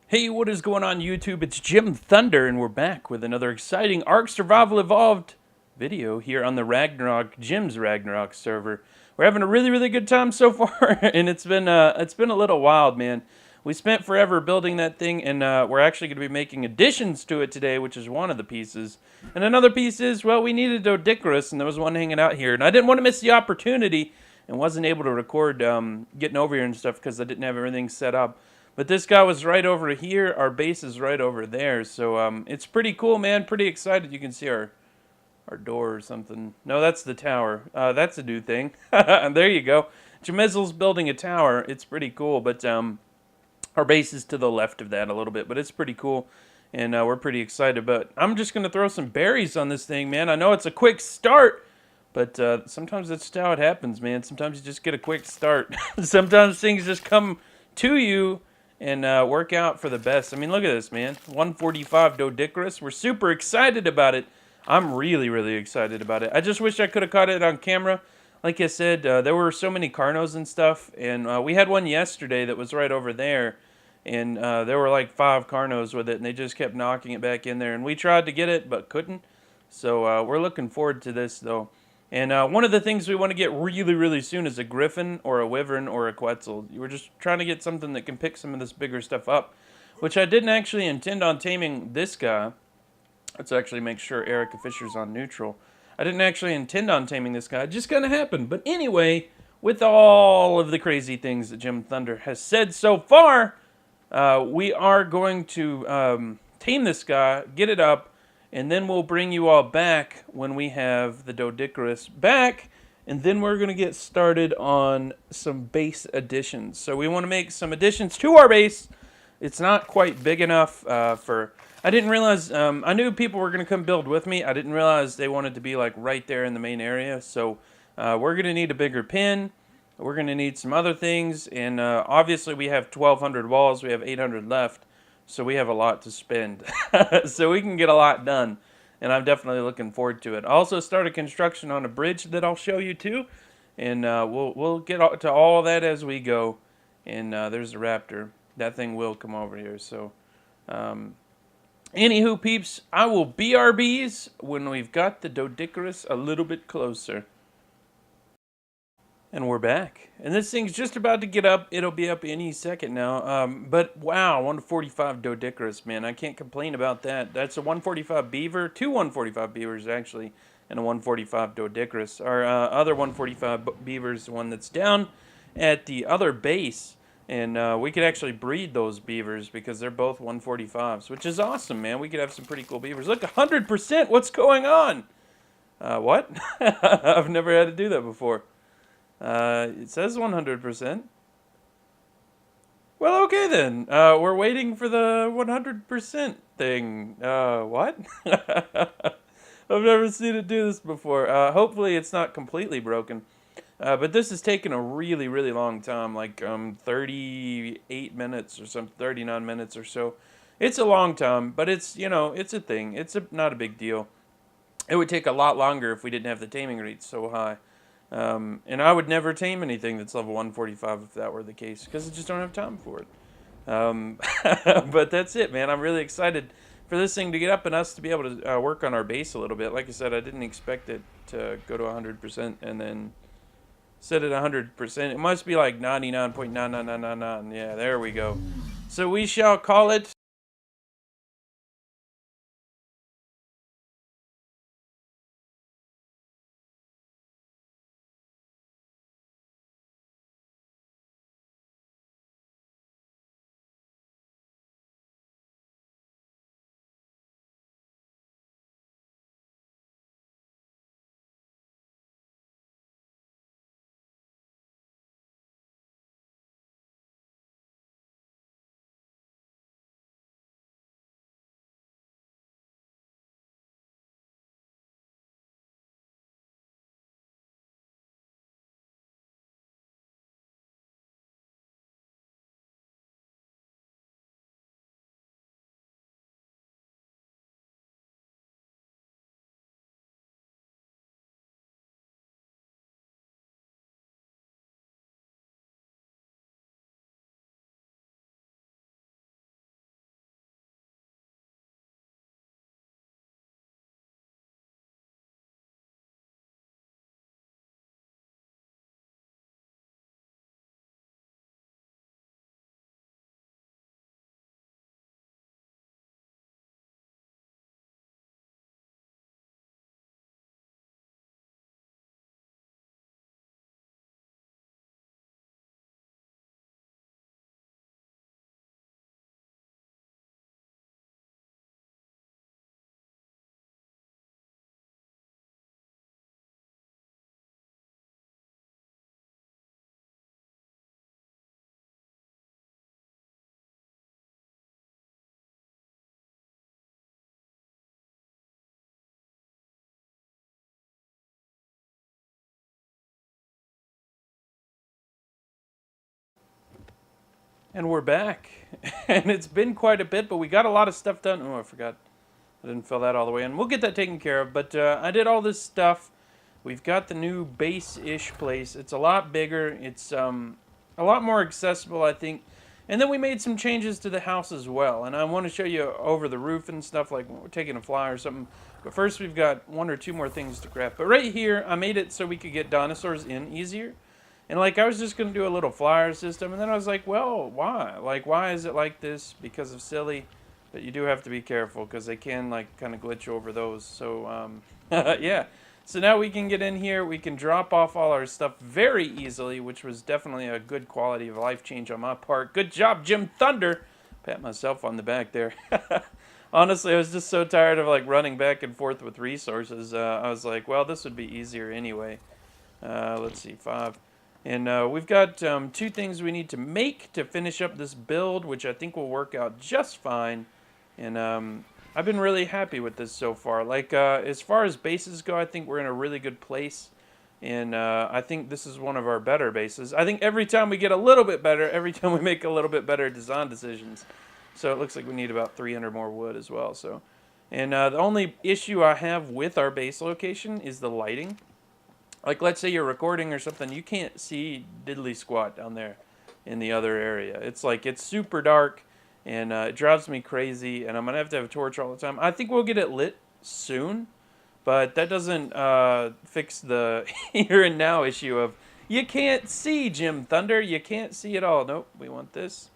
Hey, what is going on YouTube? It's Jim Thunder, and we're back with another exciting Ark Survival Evolved video here on the Ragnarok, Jim's Ragnarok server. We're having a really good time so far, and it's been a little wild, man. We spent forever building that thing, and we're actually going to be making additions to it today, which is one of the pieces. And another piece is, well, we needed Doedic, and there was one hanging out here, and I didn't want to miss the opportunity, and wasn't able to record getting over here and stuff because I didn't have everything set up. But this guy was right over here. Our base is right over there. So it's pretty cool, man. Pretty excited. You can see our door or something. No, that's the tower. That's a new thing. There you go. Jamezel's building a tower. It's pretty cool. But our base is to the left of that a little bit. But it's pretty cool. And we're pretty excited. But I'm just going to throw some berries on this thing, man. I know it's a quick start. But sometimes that's how it happens, man. Sometimes you just get a quick start. Sometimes things just come to you and work out for the best. I mean, look at this, man. 145 Doedic. We're super excited about it. I'm really excited about it. I just wish I could have caught it on camera. Like I said, there were so many Carnos and stuff, and we had one yesterday that was right over there, and there were like 5 Carnos with it, and they just kept knocking it back in there, and we tried to get it, but couldn't. So we're looking forward to this, though. And one of the things we want to get really soon is a griffin or a wyvern or a quetzal. We're just trying to get something that can pick some of this bigger stuff up, which I didn't actually intend on taming this guy. Let's actually make sure Erica Fisher's on neutral. I didn't actually intend on taming this guy. It just kind of happened. But anyway, with all of the crazy things that Jim Thunder has said so far, we are going to tame this guy, get it up, and then we'll bring you all back when we have the Doedic back, and then we're going to get started on some base additions. So we want to make some additions to our base. It's not quite big enough for... I didn't realize... I knew people were going to come build with me. I didn't realize they wanted to be like right there in the main area. So we're going to need a bigger pen. We're going to need some other things. And obviously we have 1,200 walls. We have 800 left. So we have a lot to spend. So we can get a lot done. And I'm definitely looking forward to it. I also started construction on a bridge that I'll show you too. And we'll get to all that as we go. And there's the raptor. That thing will come over here. So anywho, peeps, I will BRBs when we've got the Doedic a little bit closer. And we're back. And this thing's just about to get up. It'll be up any second now. But wow, 145 Doedic, man. I can't complain about that. That's a 145 beaver. 2 145 beavers, actually. And a 145 Doedic. Our other 145 beavers, the one that's down at the other base. And we could actually breed those beavers because they're both 145s, which is awesome, man. We could have some pretty cool beavers. Look, 100%! What's going on? What? I've never had to do that before. It says 100%. Well, okay then. We're waiting for the 100% thing. What? I've never seen it do this before. Hopefully it's not completely broken. But this has taken a really long time, like 38 minutes or some 39 minutes or so. It's a long time, but it's, you know, it's a thing. It's not a big deal. It would take a lot longer if we didn't have the taming rates so high. And I would never tame anything that's level 145 if that were the case, because I just don't have time for it. But that's it, man. I'm really excited for this thing to get up and us to be able to work on our base a little bit. Like I said, I didn't expect it to go to 100% and then set it 100%. It must be like 99.99999. Yeah, there we go. So we shall call it And we're back. And it's been quite a bit, but we got a lot of stuff done. Oh, I forgot. I didn't fill that all the way in. We'll get that taken care of, but I did all this stuff. We've got the new base-ish place. It's a lot bigger. It's a lot more accessible, I think. And then we made some changes to the house as well. And I want to show you over the roof and stuff, like we're taking a fly or something. But first, we've got one or two more things to craft. But right here, I made it so we could get dinosaurs in easier. And like I was just going to do a little flyer system, and then I was like, well, why? Like, why is it like this? Because of silly. But you do have to be careful because they can like kind of glitch over those. So yeah. So now we can get in here. We can drop off all our stuff very easily, which was definitely a good quality of life change on my part. Good job, Jim Thunder. Pat myself on the back there. Honestly, I was just so tired of like running back and forth with resources. I was like, well, this would be easier anyway. Let's see, 5. And we've got 2 things we need to make to finish up this build, which I think will work out just fine. And I've been really happy with this so far. Like, as far as bases go, I think we're in a really good place. And I think this is one of our better bases. I think every time we get a little bit better, every time we make a little bit better design decisions. So it looks like we need about 300 more wood as well. So, and the only issue I have with our base location is the lighting. Like, let's say you're recording or something, you can't see diddly squat down there in the other area. It's like, it's super dark, and it drives me crazy, and I'm going to have a torch all the time. I think we'll get it lit soon, but that doesn't fix the here and now issue of, you can't see, Jim Thunder, you can't see it all. Nope, we want this.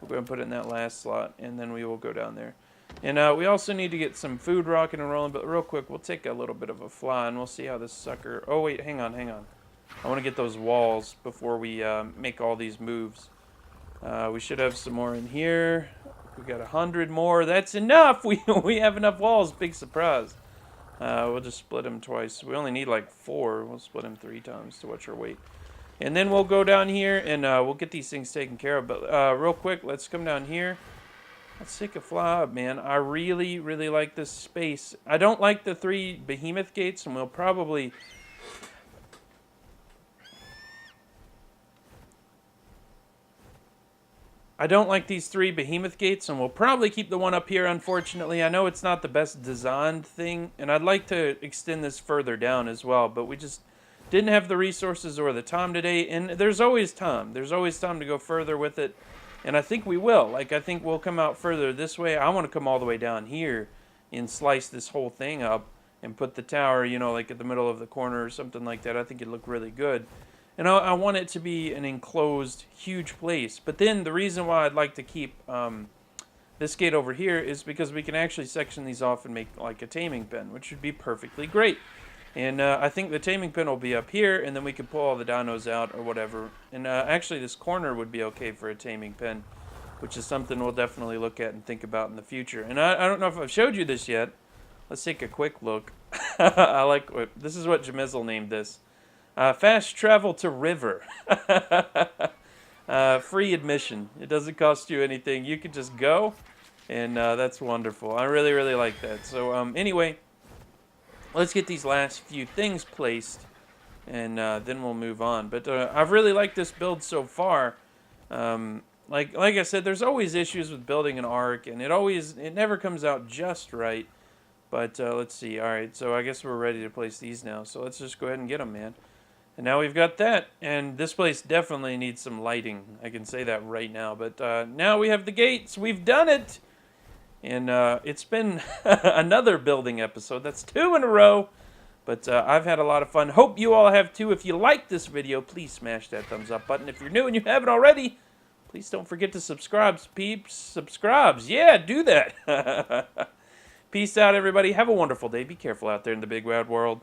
We're going to put it in that last slot, and then we will go down there. And we also need to get some food rocking and rolling, but real quick, we'll take a little bit of a fly, and we'll see how this sucker... Oh, wait, hang on. I want to get those walls before we make all these moves. We should have some more in here. We got 100 more. That's enough! We have enough walls. Big surprise. We'll just split them twice. We only need like 4. We'll split them 3 times to watch our weight. And then we'll go down here, and we'll get these things taken care of. But real quick, let's come down here. Let's take a fly up, man. I really, really like this space. I don't like the 3 behemoth gates, and we'll probably... I don't like these 3 behemoth gates, and we'll probably keep the one up here, unfortunately. I know it's not the best designed thing, and I'd like to extend this further down as well, but we just didn't have the resources or the time today, and there's always time. There's always time to go further with it. And I think we will. Like, I think we'll come out further this way. I want to come all the way down here and slice this whole thing up and put the tower, you know, like at the middle of the corner or something like that. I think it'd look really good. And I want it to be an enclosed, huge place. But then the reason why I'd like to keep this gate over here is because we can actually section these off and make like a taming pen, which would be perfectly great. And I think the taming pen will be up here, and then we can pull all the dinos out or whatever. And actually, this corner would be okay for a taming pen, which is something we'll definitely look at and think about in the future. And I don't know if I've showed you this yet. Let's take a quick look. I like this is what Jamizzle named this. Fast travel to river. Free admission. It doesn't cost you anything. You can just go, and that's wonderful. I really, really like that. So anyway... Let's get these last few things placed, and then we'll move on. But I've really liked this build so far. Like I said, there's always issues with building an ark, and it never comes out just right. But let's see. All right, so I guess we're ready to place these now. So let's just go ahead and get them, man. And now we've got that, and this place definitely needs some lighting. I can say that right now. But now we have the gates. We've done it. And it's been another building episode. That's 2 in a row. But I've had a lot of fun. Hope you all have too. If you like this video, please smash that thumbs up button. If you're new and you haven't already, please don't forget to subscribe, peeps. Subscribes. Yeah, do that. Peace out, everybody. Have a wonderful day. Be careful out there in the big wide world.